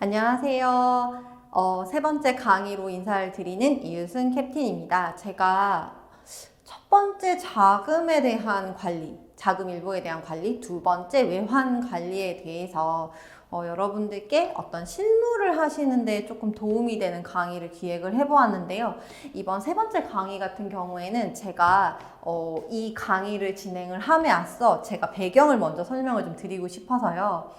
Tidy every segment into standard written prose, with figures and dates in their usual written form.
안녕하세요. 세 번째 강의로 인사를 드리는 이유순 캡틴입니다. 제가 첫 번째 자금에 대한 관리, 자금 일부에 대한 관리, 두 번째 외환 관리에 대해서 여러분들께 어떤 실무를 하시는데 조금 도움이 되는 강의를 기획을 해보았는데요. 이번 세 번째 강의 같은 경우에는 제가 이 강의를 진행을 함에 앞서 제가 배경을 먼저 설명을 좀 드리고 싶어서요.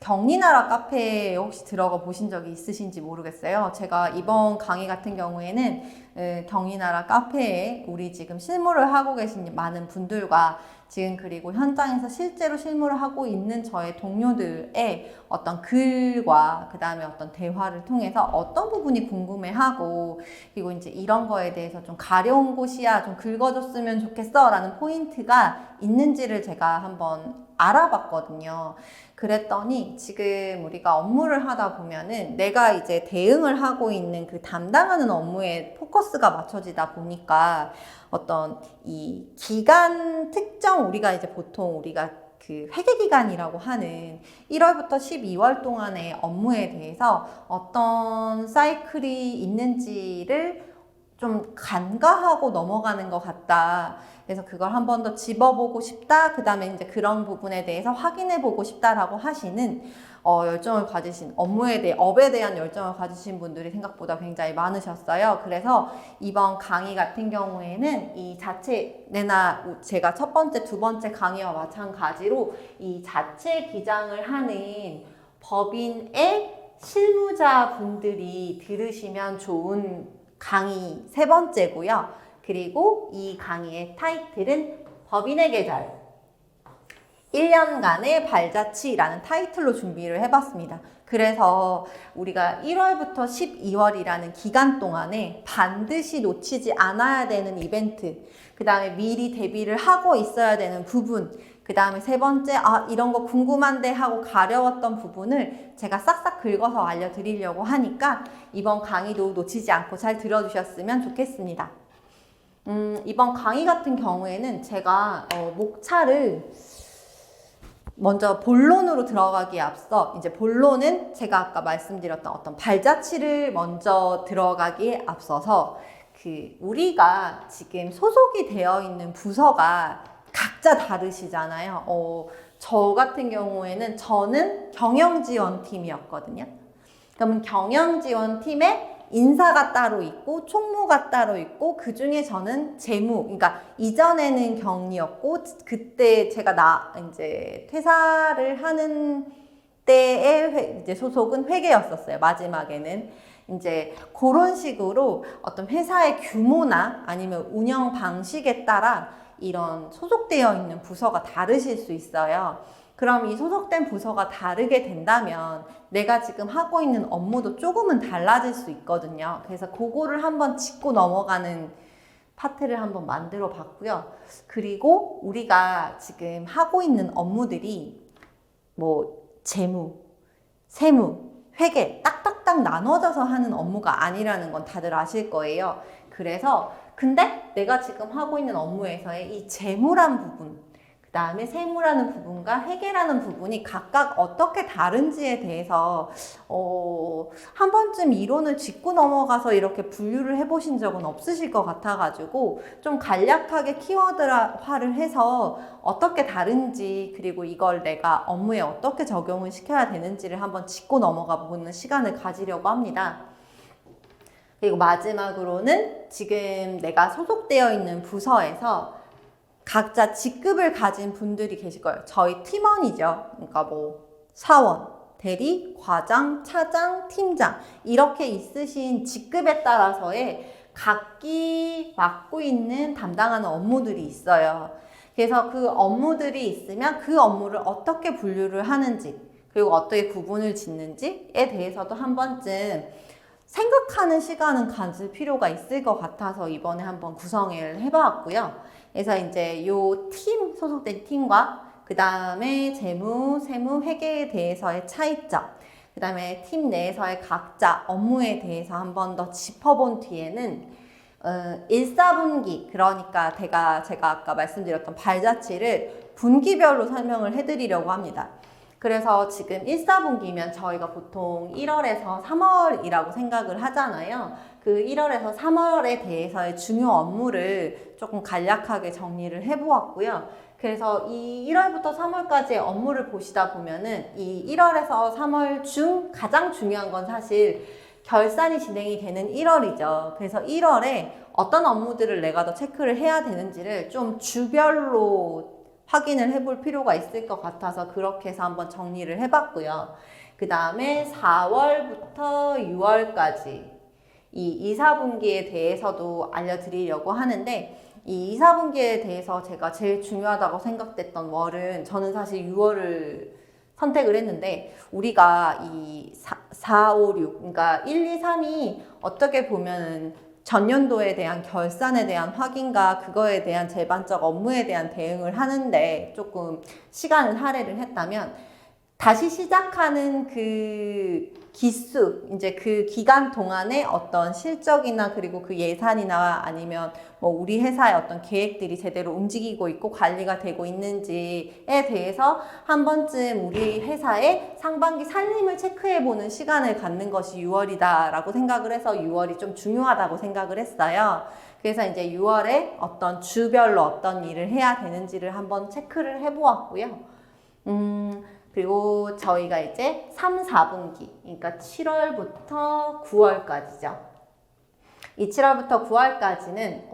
경리나라 카페에 혹시 들어가 보신 적이 있으신지 모르겠어요. 제가 이번 강의 같은 경우에는 경리나라 카페에 우리 지금 실무를 하고 계신 많은 분들과 지금 그리고 현장에서 실제로 실무를 하고 있는 저의 동료들의 어떤 글과 그 다음에 어떤 대화를 통해서 어떤 부분이 궁금해하고 그리고 이제 이런 거에 대해서 좀 가려운 곳이야 좀 긁어줬으면 좋겠어 라는 포인트가 있는지를 제가 한번 알아봤거든요. 그랬더니 지금 우리가 업무를 하다 보면은 내가 이제 대응을 하고 있는 그 담당하는 업무에 포커스가 맞춰지다 보니까 어떤 이 기간 특정 우리가 그 회계기간이라고 하는 1월부터 12월 동안의 업무에 대해서 어떤 사이클이 있는지를 좀 간과하고 넘어가는 것 같다. 그래서 그걸 한 번 더 집어보고 싶다. 그 다음에 이제 그런 부분에 대해서 확인해보고 싶다라고 하시는 열정을 가지신 업에 대한 열정을 가지신 분들이 생각보다 굉장히 많으셨어요. 그래서 이번 강의 같은 경우에는 이 자체내나 제가 첫 번째, 두 번째 강의와 마찬가지로 이 자체 기장을 하는 법인의 실무자분들이 들으시면 좋은 강의 세 번째고요. 그리고 이 강의의 타이틀은 법인의 계절 1년간의 발자취라는 타이틀로 준비를 해봤습니다. 그래서 우리가 1월부터 12월이라는 기간 동안에 반드시 놓치지 않아야 되는 이벤트, 그 다음에 미리 대비를 하고 있어야 되는 부분, 그 다음에 세 번째, 이런 거 궁금한데 하고 가려웠던 부분을 제가 싹싹 긁어서 알려드리려고 하니까 이번 강의도 놓치지 않고 잘 들어주셨으면 좋겠습니다. 이번 강의 같은 경우에는 제가 목차를 먼저 본론으로 들어가기에 앞서 이제 본론은 제가 아까 말씀드렸던 어떤 발자취를 먼저 들어가기에 앞서서 우리가 지금 소속이 되어 있는 부서가 각자 다르시잖아요. 저 같은 경우에는 저는 경영지원팀이었거든요. 그러면 경영지원팀에 인사가 따로 있고 총무가 따로 있고 그 중에 저는 재무, 그러니까 이전에는 경리였고 그때 제가 이제 퇴사를 하는 때의 이제 소속은 회계였었어요. 마지막에는 이제 그런 식으로 어떤 회사의 규모나 아니면 운영 방식에 따라 이런 소속되어 있는 부서가 다르실 수 있어요. 그럼 이 소속된 부서가 다르게 된다면 내가 지금 하고 있는 업무도 조금은 달라질 수 있거든요. 그래서 그거를 한번 짚고 넘어가는 파트를 한번 만들어 봤고요. 그리고 우리가 지금 하고 있는 업무들이 뭐 재무, 세무, 회계 딱딱딱 나눠져서 하는 업무가 아니라는 건 다들 아실 거예요. 그래서 근데 내가 지금 하고 있는 업무에서의 이 재무란 부분, 그 다음에 세무라는 부분과 회계라는 부분이 각각 어떻게 다른지에 대해서 한 번쯤 이론을 짚고 넘어가서 이렇게 분류를 해보신 적은 없으실 것 같아가지고 좀 간략하게 키워드화를 해서 어떻게 다른지 그리고 이걸 내가 업무에 어떻게 적용을 시켜야 되는지를 한번 짚고 넘어가 보는 시간을 가지려고 합니다. 그리고 마지막으로는 지금 내가 소속되어 있는 부서에서 각자 직급을 가진 분들이 계실 거예요. 저희 팀원이죠. 그러니까 뭐 사원, 대리, 과장, 차장, 팀장 이렇게 있으신 직급에 따라서의 각기 맡고 있는 담당하는 업무들이 있어요. 그래서 그 업무들이 있으면 그 업무를 어떻게 분류를 하는지 그리고 어떻게 구분을 짓는지에 대해서도 한 번쯤 생각하는 시간은 가질 필요가 있을 것 같아서 이번에 한번 구성을 해봤고요. 그래서 이제 요 팀, 소속된 팀과 그 다음에 재무, 세무, 회계에 대해서의 차이점, 그 다음에 팀 내에서의 각자 업무에 대해서 한 번 더 짚어본 뒤에는 1, 4분기, 그러니까 제가 아까 말씀드렸던 발자취를 분기별로 설명을 해드리려고 합니다. 그래서 지금 1, 4분기면 저희가 보통 1월에서 3월이라고 생각을 하잖아요. 그 1월에서 3월에 대해서의 중요 업무를 조금 간략하게 정리를 해보았고요. 그래서 이 1월부터 3월까지의 업무를 보시다 보면은 이 1월에서 3월 중 가장 중요한 건 사실 결산이 진행이 되는 1월이죠. 그래서 1월에 어떤 업무들을 내가 더 체크를 해야 되는지를 좀 주별로 확인을 해볼 필요가 있을 것 같아서 그렇게 해서 한번 정리를 해봤고요. 그 다음에 4월부터 6월까지 이 2, 4분기에 대해서도 알려드리려고 하는데 이 2, 4분기에 대해서 제가 제일 중요하다고 생각됐던 월은 저는 사실 6월을 선택을 했는데 우리가 이 4, 5, 6 그러니까 1, 2, 3이 어떻게 보면은 전년도에 대한 결산에 대한 확인과 그거에 대한 제반적 업무에 대한 대응을 하는데 조금 시간을 할애를 했다면 다시 시작하는 그 기수, 이제 그 기간 동안에 어떤 실적이나 그리고 그 예산이나 아니면 뭐 우리 회사의 어떤 계획들이 제대로 움직이고 있고 관리가 되고 있는지에 대해서 한 번쯤 우리 회사의 상반기 살림을 체크해보는 시간을 갖는 것이 6월이다라고 생각을 해서 6월이 좀 중요하다고 생각을 했어요. 그래서 이제 6월에 어떤 주별로 어떤 일을 해야 되는지를 한번 체크를 해보았고요. 그리고 저희가 이제 3, 4분기, 그러니까 7월부터 9월까지죠. 이 7월부터 9월까지는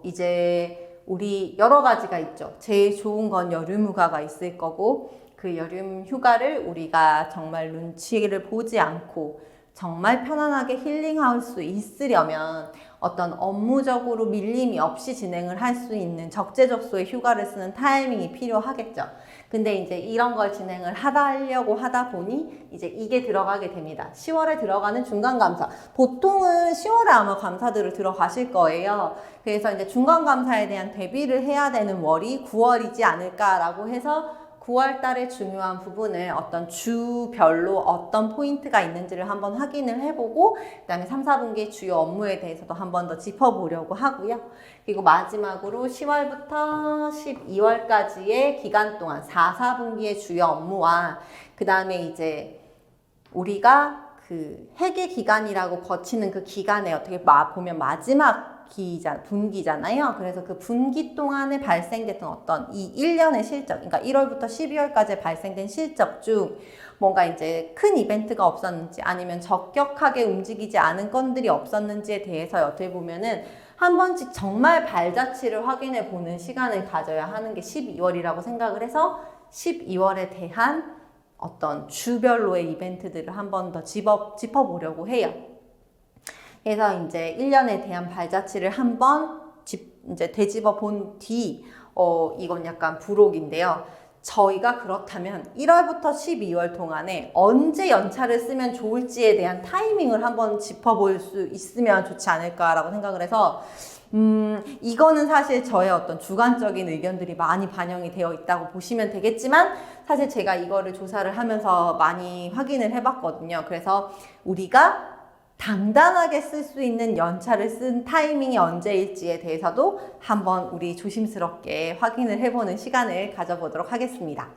이제 우리 여러 가지가 있죠. 제일 좋은 건 여름 휴가가 있을 거고 그 여름 휴가를 우리가 정말 눈치를 보지 않고 정말 편안하게 힐링할 수 있으려면 어떤 업무적으로 밀림이 없이 진행을 할 수 있는 적재적소의 휴가를 쓰는 타이밍이 필요하겠죠. 근데 이제 이런 걸 진행을 하려고 하다 보니 이제 이게 들어가게 됩니다. 10월에 들어가는 중간감사. 보통은 10월에 아마 감사들을 들어가실 거예요. 그래서 이제 중간감사에 대한 대비를 해야 되는 월이 9월이지 않을까라고 해서 9월 달에 중요한 부분을 어떤 주별로 어떤 포인트가 있는지를 한번 확인을 해보고 그 다음에 3, 4분기 주요 업무에 대해서도 한번 더 짚어보려고 하고요. 그리고 마지막으로 10월부터 12월까지의 기간 동안 4, 4분기의 주요 업무와 그 다음에 이제 우리가 그 회계 기간이라고 거치는 그 기간에 어떻게 보면 마지막 분기잖아요. 그래서 그 분기 동안에 발생됐던 어떤 이 1년의 실적, 그러니까 1월부터 12월까지 발생된 실적 중 뭔가 이제 큰 이벤트가 없었는지 아니면 적격하게 움직이지 않은 건들이 없었는지에 대해서 어떻게 보면은 한 번씩 정말 발자취를 확인해 보는 시간을 가져야 하는 게 12월이라고 생각을 해서 12월에 대한 어떤 주별로의 이벤트들을 한 번 더 짚어보려고 해요. 그래서 이제 1년에 대한 발자취를 한번 이제 되짚어 본 뒤, 이건 약간 부록인데요. 저희가 그렇다면 1월부터 12월 동안에 언제 연차를 쓰면 좋을지에 대한 타이밍을 한번 짚어볼 수 있으면 좋지 않을까라고 생각을 해서 이거는 사실 저의 어떤 주관적인 의견들이 많이 반영이 되어 있다고 보시면 되겠지만 사실 제가 이거를 조사를 하면서 많이 확인을 해봤거든요. 그래서 우리가 당당하게 쓸 수 있는 연차를 쓴 타이밍이 언제일지에 대해서도 한번 우리 조심스럽게 확인을 해보는 시간을 가져보도록 하겠습니다.